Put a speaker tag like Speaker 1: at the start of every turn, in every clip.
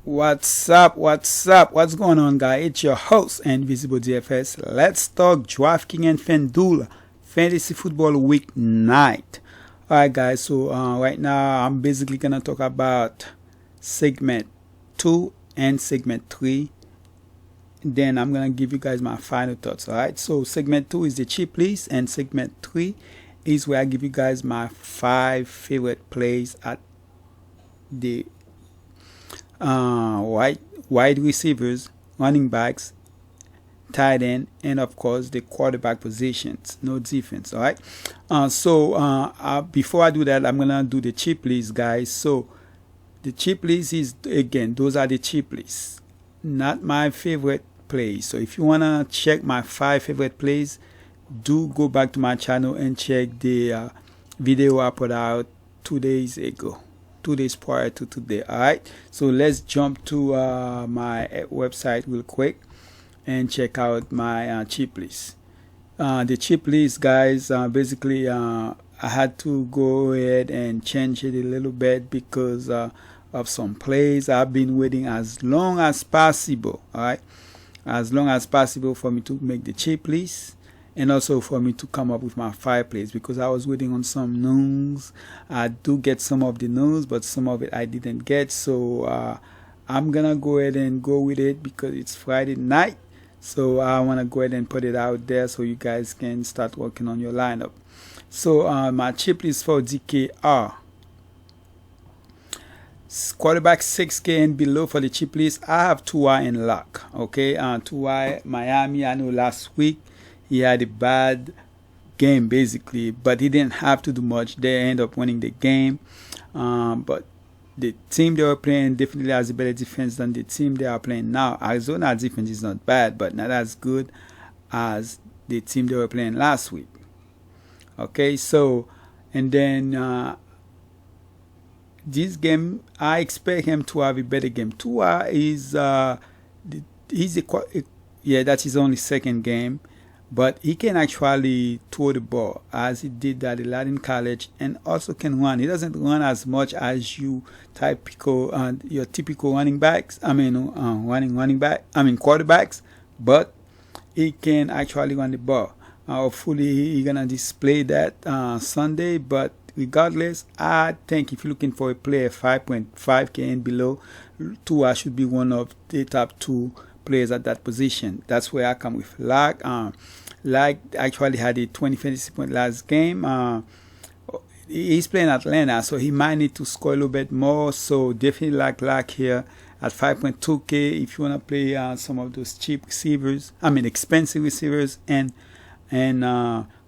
Speaker 1: What's up? What's going on, guys? It's your host, Invisible DFS. Let's talk Draftkings and Fanduel Fantasy Football Week Night. Alright, guys, so right now I'm basically gonna talk about segment 2 and segment 3. Then I'm gonna give you guys my final thoughts. Alright, so segment 2 is the cheap list, and segment 3 is where I give you guys my 5 favorite plays at the wide receivers, running backs, tight end, and of course the quarterback positions. No defense. All right. Before I do that, I'm gonna do the cheap list, guys. So the cheap list is, again, those are the cheap lists, not my favorite plays. So if you wanna check my 5 favorite plays, do go back to my channel and check the video I put out 2 days ago. 2 days prior to today. Alright, so let's jump to my website real quick and check out my cheap list. The cheap list, guys, basically I had to go ahead and change it a little bit because of some plays. I've been waiting as long as possible, alright, as long as possible for me to make the cheap list, and also for me to come up with my 5 plays, because I was waiting on some news. I do get some of the news, but some of it I didn't get. So I'm gonna go ahead and go with it because it's Friday night. So I want to go ahead and put it out there so you guys can start working on your lineup. So my chip list for DKR. Quarterback 6K and below for the chip list. I have Tua and Lock. Okay, Tua, Miami. I know last week he had a bad game basically, but he didn't have to do much. They end up winning the game. But the team they were playing definitely has a better defense than the team they are playing now. Arizona defense is not bad, but not as good as the team they were playing last week. Okay, so, and then this game, I expect him to have a better game. Tua is, that's his only second game. But he can actually throw the ball, as he did that a lot in college, and also can run. He doesn't run as much as your typical running backs. Quarterbacks. But he can actually run the ball. Hopefully he's gonna display that Sunday. But regardless, I think if you're looking for a player 5.5K and below, Tua should be one of the top 2 players at that position. That's where I come with Lock. Lock actually had a 20 fantasy point last game. He's playing Atlanta, so he might need to score a little bit more. So definitely Lock here at 5.2K if you want to play some of those cheap receivers, expensive receivers, and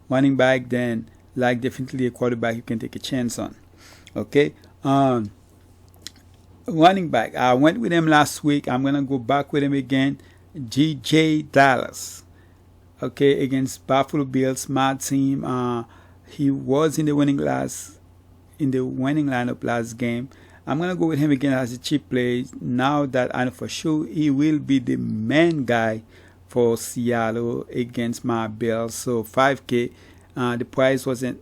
Speaker 1: running back. Then Lock definitely a quarterback you can take a chance on. Okay. Running back, I went with him last week. I'm gonna go back with him again. DJ Dallas, okay, against Buffalo Bills, my team. He was in the winning lineup last game. I'm gonna go with him again as a cheap play. Now that I know for sure he will be the main guy for Seattle against my Bills. So 5K. The price wasn't.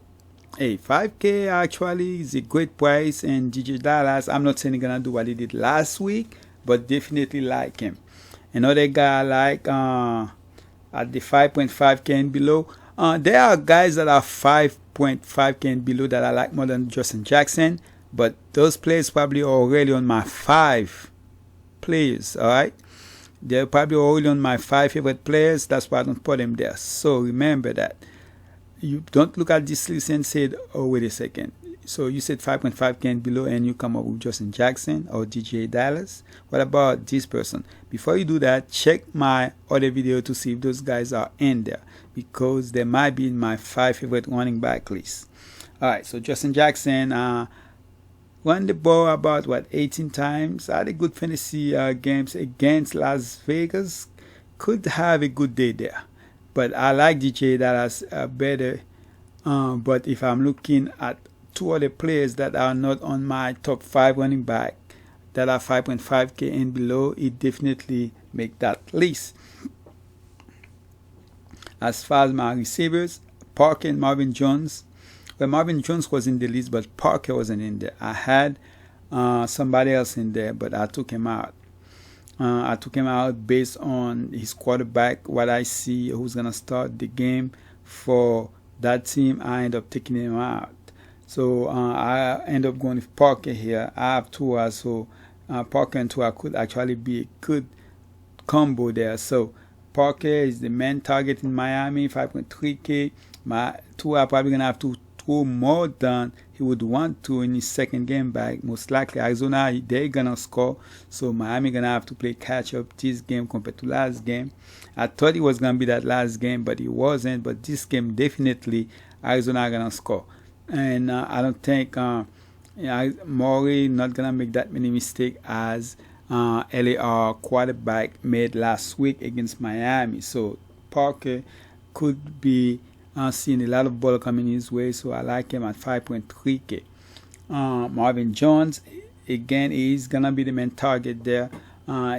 Speaker 1: 5K actually is a great price, and DJ Dallas, I'm not saying he's gonna do what he did last week, but definitely like him. Another guy I like at the 5.5K and below. There are guys that are 5.5K and below that I like more than Justin Jackson, but those players probably are already on my 5 players. Alright, they're probably already on my 5 favorite players. That's why I don't put them there. So remember that. You don't look at this list and say, oh, wait a second. So you said 5.5K and below, and you come up with Justin Jackson or DJ Dallas. What about this person? Before you do that, check my other video to see if those guys are in there, because they might be in my 5 favorite running back list. Alright, so Justin Jackson run the ball about 18 times. Had a good fantasy games against Las Vegas. Could have a good day there. But I like DJ Dallas better. But if I'm looking at 2 other players that are not on my top 5 running back that are 5.5K and below, it definitely make that list. As far as my receivers, Parker and Marvin Jones. Well, Marvin Jones was in the list, but Parker wasn't in there. I had somebody else in there, but I took him out. I took him out based on his quarterback, what I see, who's going to start the game for that team. I end up taking him out. So I end up going with Parker here. I have Tua, so Parker and Tua could actually be a good combo there. So Parker is the main target in Miami, 5.3K. Tua probably going to have to throw more than he would want to in his second game back. Most likely Arizona, they're gonna score, so Miami gonna have to play catch up this game compared to last game. I thought it was gonna be that last game, but it wasn't. But this game definitely Arizona gonna score, and I don't think Maury not gonna make that many mistakes as LAR quarterback made last week against Miami. So Parker could be seeing a lot of ball coming his way, so I like him at 5.3K. Marvin Jones, again, he's gonna be the main target there.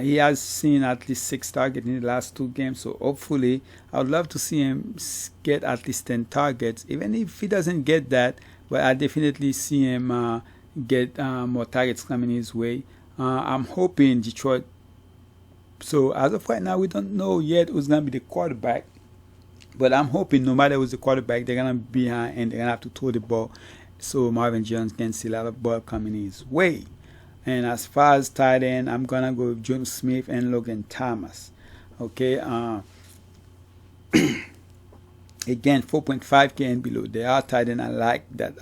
Speaker 1: He has seen at least 6 targets in the last 2 games, so hopefully I would love to see him get at least 10 targets. Even if he doesn't get that, but I definitely see him get more targets coming his way. I'm hoping Detroit. So as of right now, we don't know yet who's gonna be the quarterback. But I'm hoping no matter who's the quarterback, they're going to be behind and they're going to have to throw the ball so Marvin Jones can see a lot of ball coming his way. And as far as tight end, I'm going to go with Jonnu Smith and Logan Thomas. Okay. Again, 4.5K and below. They are tight end. I like that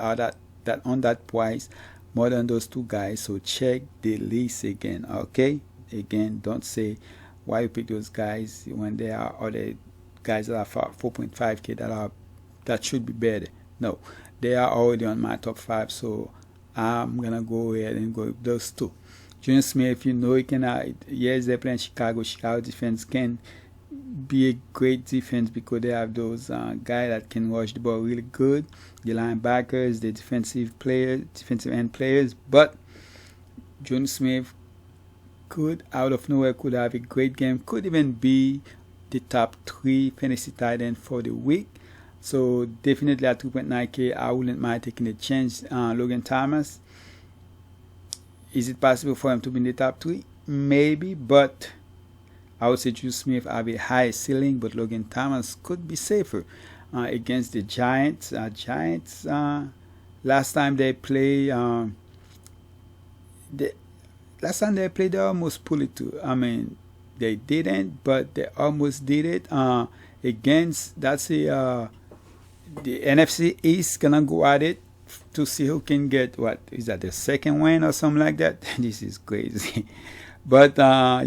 Speaker 1: on that price more than those 2 guys. So check the list again. Okay. Again, don't say why you pick those guys when they are other guys that are 4.5K that should be better. No, they are already on my top 5, so I'm gonna go ahead and go with those 2. Jonnu Smith, you know, he can. Yes, they're playing Chicago. Chicago defense can be a great defense because they have those guys that can rush the ball really good. The linebackers, the defensive end players. But Jonnu Smith could, out of nowhere, could have a great game. Could even be the top 3 fantasy tight end for the week. So definitely at 2.9K, I wouldn't mind taking a chance. Logan Thomas, is it possible for him to be in the top 3? Maybe, but I would say Jonnu Smith have a high ceiling, but Logan Thomas could be safer against the Giants. Last time they played, they almost pulled it too. I mean, they didn't, but they almost did it. Against, that's the NFC East gonna go at it to see who can get, what is that, the second win or something like that. This is crazy. But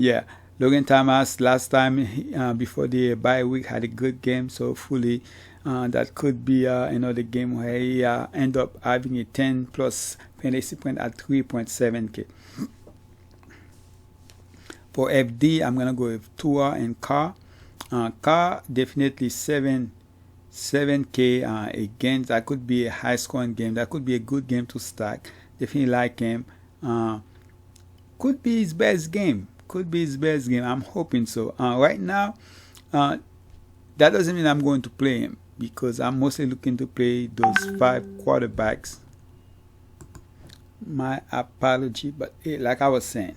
Speaker 1: yeah, Logan Thomas last time before the bye week had a good game, so hopefully that could be another game where he end up having a 10 plus fantasy point at 3.7K. For FD, I'm gonna go with Tua and Carr. Carr definitely 7K. Again, that could be a high scoring game. That could be a good game to stack. Definitely like him. Could be his best game. I'm hoping so. Right now, that doesn't mean I'm going to play him because I'm mostly looking to play those 5 quarterbacks. My apology, but like I was saying,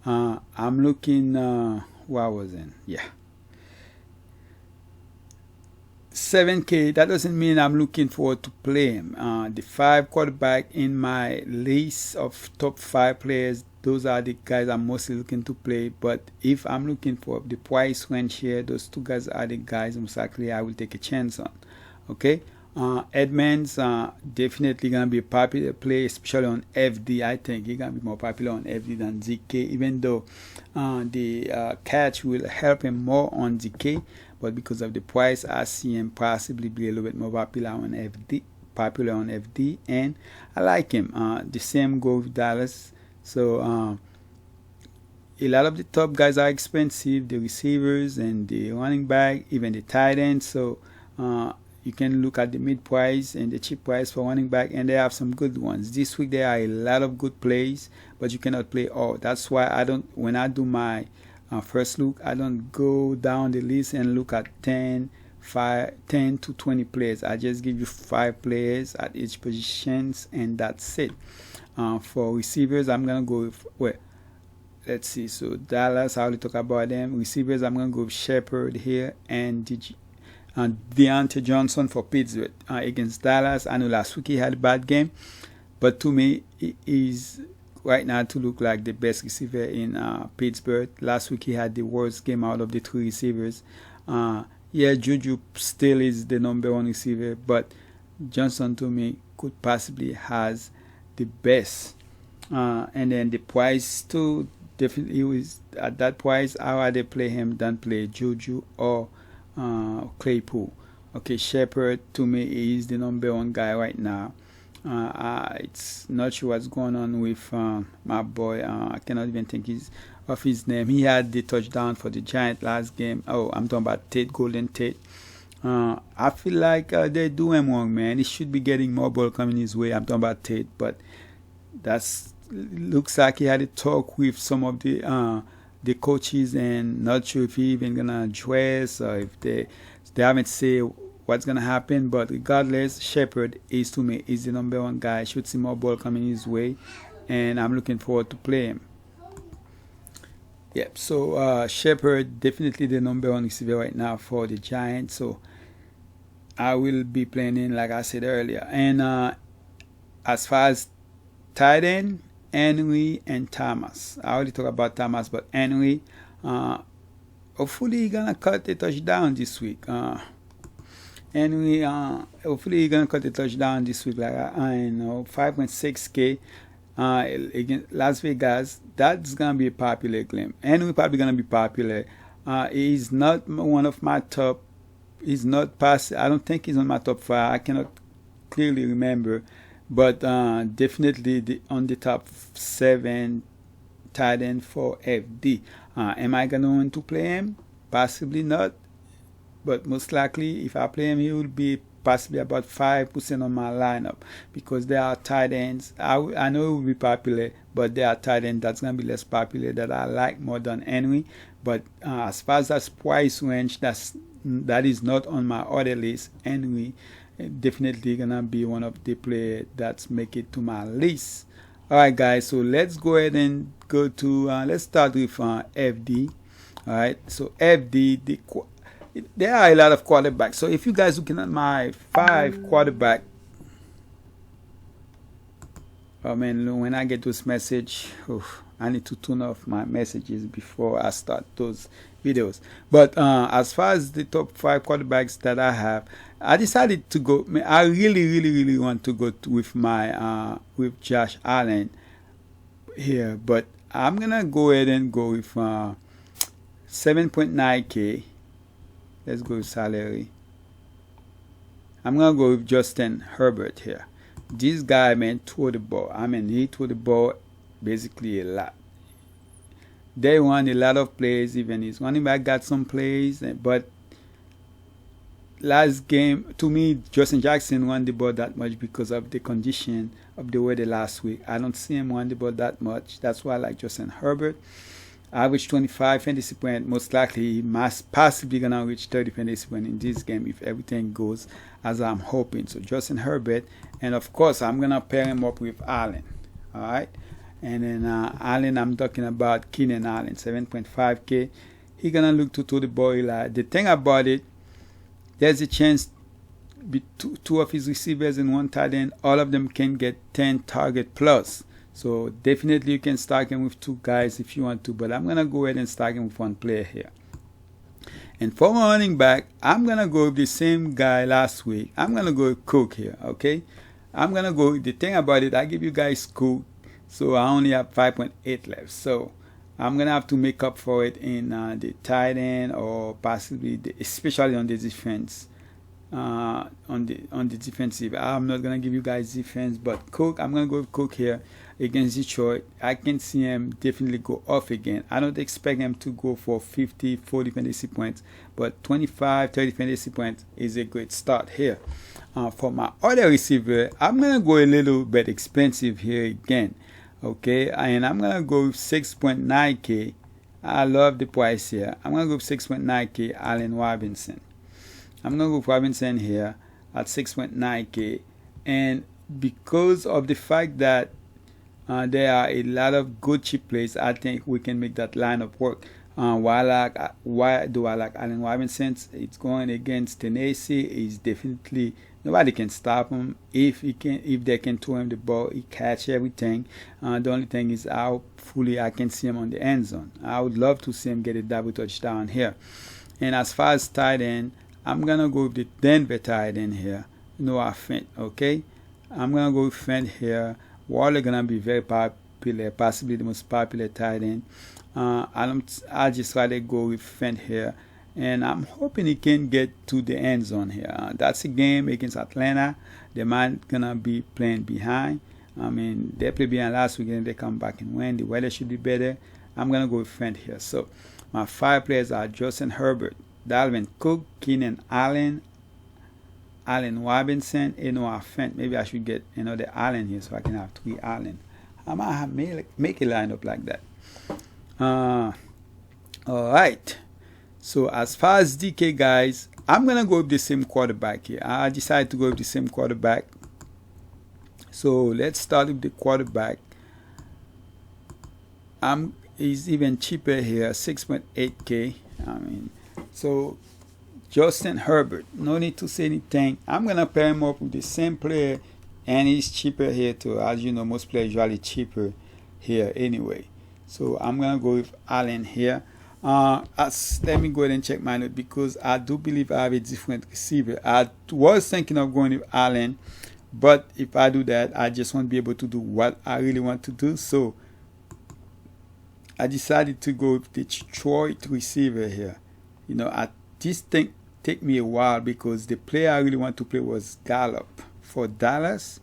Speaker 1: I'm looking. Where I was in, yeah. 7K, that doesn't mean I'm looking forward to play him. The 5 quarterback in my list of top 5 players, those are the guys I'm mostly looking to play. But if I'm looking for the price range here, those 2 guys are the guys most likely I will take a chance on. Okay. Edmonds definitely gonna be a popular play, especially on FD. I think he's gonna be more popular on FD than ZK, even though the catch will help him more on ZK. But because of the price, I see him possibly be a little bit more popular on FD, and I like him. The same go with Dallas. So a lot of the top guys are expensive, the receivers and the running back, even the tight end. So you can look at the mid price and the cheap price for running back, and they have some good ones. This week there are a lot of good plays, but you cannot play all. That's why when I do my first look, I don't go down the list and look at 10 to 20 players. I just give you 5 players at each positions, and that's it. For receivers, I'm gonna go with let's see. So Dallas, I already talk about them. Receivers, I'm gonna go with Shepard here and Deontay Johnson for Pittsburgh against Dallas. I know last week he had a bad game, but to me, he is right now to look like the best receiver in Pittsburgh. Last week he had the worst game out of the 3 receivers. Yeah, Juju still is the #1 receiver, but Johnson to me could possibly has the best. And then the price too, definitely was at that price. I rather play him than play Juju or Claypool. Okay, Shepard to me is the #1 guy right now. It's not sure what's going on with my boy. I cannot even think of his name. He had the touchdown for the Giants last game. Oh, I'm talking about Golden Tate. I feel like they do him wrong, man. He should be getting more ball coming his way. I'm talking about Tate, but looks like he had a talk with some of the coaches, and not sure if he even gonna dress or if they haven't said what's gonna happen. But regardless, Shepard is to me is the #1 guy. Should see more ball coming his way, and I'm looking forward to play him. Yep. So Shepard definitely the #1 receiver right now for the Giants. So I will be playing in, like I said earlier. And as far as tight end, Henry and Thomas. I already talked about Thomas, but Henry, hopefully he's gonna cut a touchdown this week. Henry, hopefully he's gonna cut a touchdown this week. Like I know, 5.6K against Las Vegas. That's gonna be a popular claim. Henry probably gonna be popular. He's not one of my top. He's not past. I don't think he's on my top 5. I cannot clearly remember, but definitely on the top 7 tight end for FD. Am I gonna want to play him? Possibly not, but most likely if I play him, he will be possibly about 5% on my lineup, because there are tight ends. I know it will be popular, but there are tight ends that's gonna be less popular that I like more than Henry. But as far as that price range, that is not on my order list. Henry definitely gonna be one of the players that's make it to my list. Alright guys, so let's go ahead and go to let's start with FD. Alright, so FD, there are a lot of quarterbacks. So if you guys looking at my 5 quarterback, oh man, when I get this message, I need to turn off my messages before I start those videos. But as far as the top 5 quarterbacks that I have, I decided to go. I really want to go with my with Josh Allen here, but I'm gonna go ahead and go with 7.9K. Let's go with salary. I'm gonna go with Justin Herbert here. This guy, man, threw the ball. I mean, he threw the ball basically a lot. They won a lot of plays. Even his running back got some plays, but last game, to me, Justin Jackson won the ball that much because of the condition of the weather last week. I don't see him won the ball that much. That's why I like Justin Herbert. Average 25 fantasy points. Most likely, he must possibly gonna reach 30 fantasy points in this game if everything goes as I'm hoping. So Justin Herbert, and of course, I'm gonna pair him up with Allen. All right, and then Allen, I'm talking about Keenan Allen, 7.5K. He gonna look to throw the ball. The thing about it, there's a chance two of his receivers and one tight end, all of them can get 10 target plus. So definitely you can start him with 2 guys if you want to, but I'm gonna go ahead and start him with 1 player here. And for my running back, I'm gonna go with the same guy last week. I'm gonna go with Cook here, okay? I'm gonna go. The thing about it, I give you guys Cook, so I only have 5.8 left. So I'm gonna have to make up for it in the tight end, or possibly especially on the defense. On the defensive, I'm not gonna give you guys defense, but Cook, I'm gonna go with Cook here against Detroit. I can see him definitely go off again. I don't expect him to go for 50, 40 fantasy points, but 25, 30 fantasy points is a great start here. For my other receiver, I'm gonna go a little bit expensive here again, okay, and I'm gonna go with 6.9K. I love the price here. I'm gonna go with 6.9K Allen Robinson. I'm going to go with Robinson here at 6.9K. And because of the fact that There are a lot of good cheap plays. I think we can make that lineup work. Why do I like Allen Robinson? It's going against Tennessee. He's definitely, nobody can stop him. If they can throw him the ball, he catch everything. The only thing is how fully I can see him on the end zone. I would love to see him get a double touchdown here. And as far as tight end, I'm gonna go with the Denver tight end here. Noah Fant. Okay, I'm gonna go with Fant here. Waller gonna be very popular, possibly the most popular tight end. I'll just rather go with Fant here, and I'm hoping he can get to the end zone here. That's a game against Atlanta. They might gonna be playing behind. I mean, they played behind last week and they come back and win. The weather should be better. I'm gonna go with Fant here. So my 5 players are Justin Herbert, Dalvin Cook, Keenan Allen, Allen Robinson, and Noah Fant. Maybe I should get another Allen here so I can have 3 Allen. I might have make a lineup like that. Alright, so as far as DK, guys, I'm gonna go with the same quarterback here. I decided to go with the same quarterback, so let's start with the quarterback. He's even cheaper here, 6.8k. I mean, so Justin Herbert, no need to say anything. I'm gonna pair him up with the same player, and he's cheaper here too. As you know, most players usually cheaper here anyway. So I'm gonna go with Allen here. Let me go ahead and check my note, because I do believe I have a different receiver. I was thinking of going with Allen, but if I do that, I just won't be able to do what I really want to do. So I decided to go with the Detroit receiver here. You know, this thing take me a while, because the player I really want to play was Gallup for Dallas,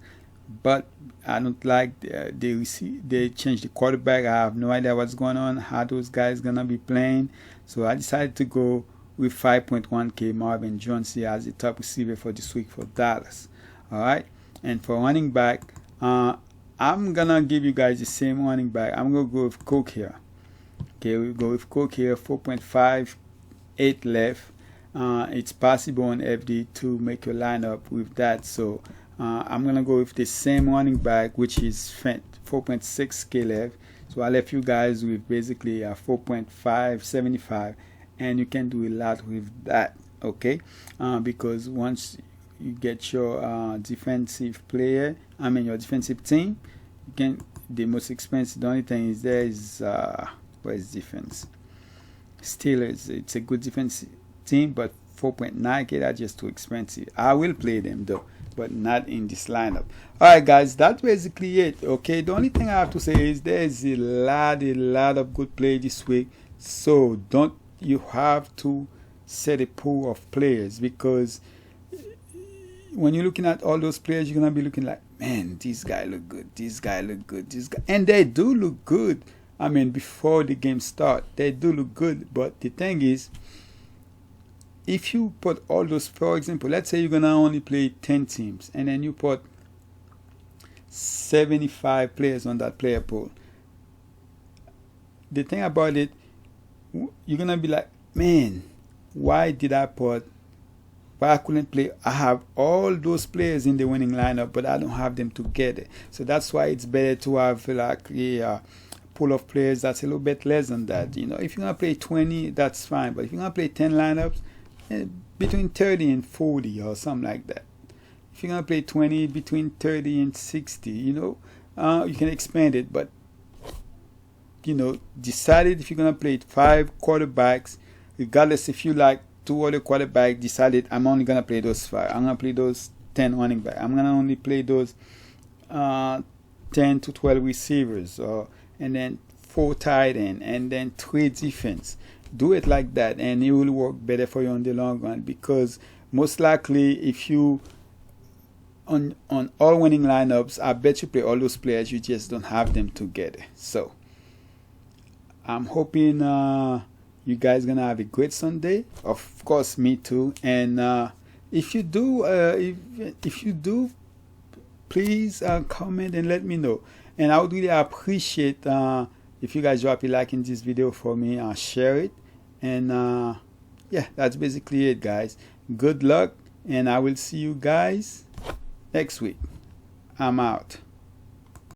Speaker 1: but I don't like they changed the quarterback. I have no idea what's going on, how those guys gonna be playing. So I decided to go with 5.1k Marvin Jones here as the top receiver for this week for Dallas. Alright, and for running back, I'm gonna give you guys the same running back. I'm gonna go with Cook here. Okay, we go with Cook here, 4.5, 8 left. It's possible on FD to make your lineup with that. So I'm gonna go with the same running back, which is 4.6k left. So I left you guys with basically a 4.575, and you can do a lot with that. Okay, because once you get your defensive player, your defensive team, you can, the most expensive, the only thing is there is where's defense? Steelers. It's a good defensive team, but 4.9k, that's just too expensive. I will play them though, but not in this lineup. Alright guys, that's basically it. Okay, the only thing I have to say is there's a lot of good play this week, so you have to set a pool of players, because when you're looking at all those players, you're gonna be looking like, man, this guy look good, this guy look good, this guy, and they do look good. Before the game start, they do look good, but the thing is, if you put all those, for example, let's say you're gonna only play 10 teams, and then you put 75 players on that player pool. The thing about it, you're gonna be like, man, why I couldn't play? I have all those players in the winning lineup, but I don't have them together. So that's why it's better to have like a pool of players that's a little bit less than that. You know, if you're gonna play 20, that's fine, but if you're gonna play 10 lineups, between 30 and 40 or something like that. If you're gonna play 20, between 30 and 60, you know, you can expand it, but you know, decided if you're gonna play 5 quarterbacks, regardless if you like 2 other quarterbacks, decided I'm only gonna play those 5. I'm gonna play those 10 running back. I'm gonna only play those 10 to 12 receivers, and then 4 tight end, and then 3 defense. Do it like that, and it will work better for you on the long run, because most likely if you on all winning lineups, I bet you play all those players, you just don't have them together. So I'm hoping you guys gonna have a great Sunday. Of course, me too. And if you do, please comment and let me know. And I would really appreciate if you guys drop a like in this video for me and share it. And yeah, that's basically it, guys. Good luck, and I will see you guys next week. I'm out.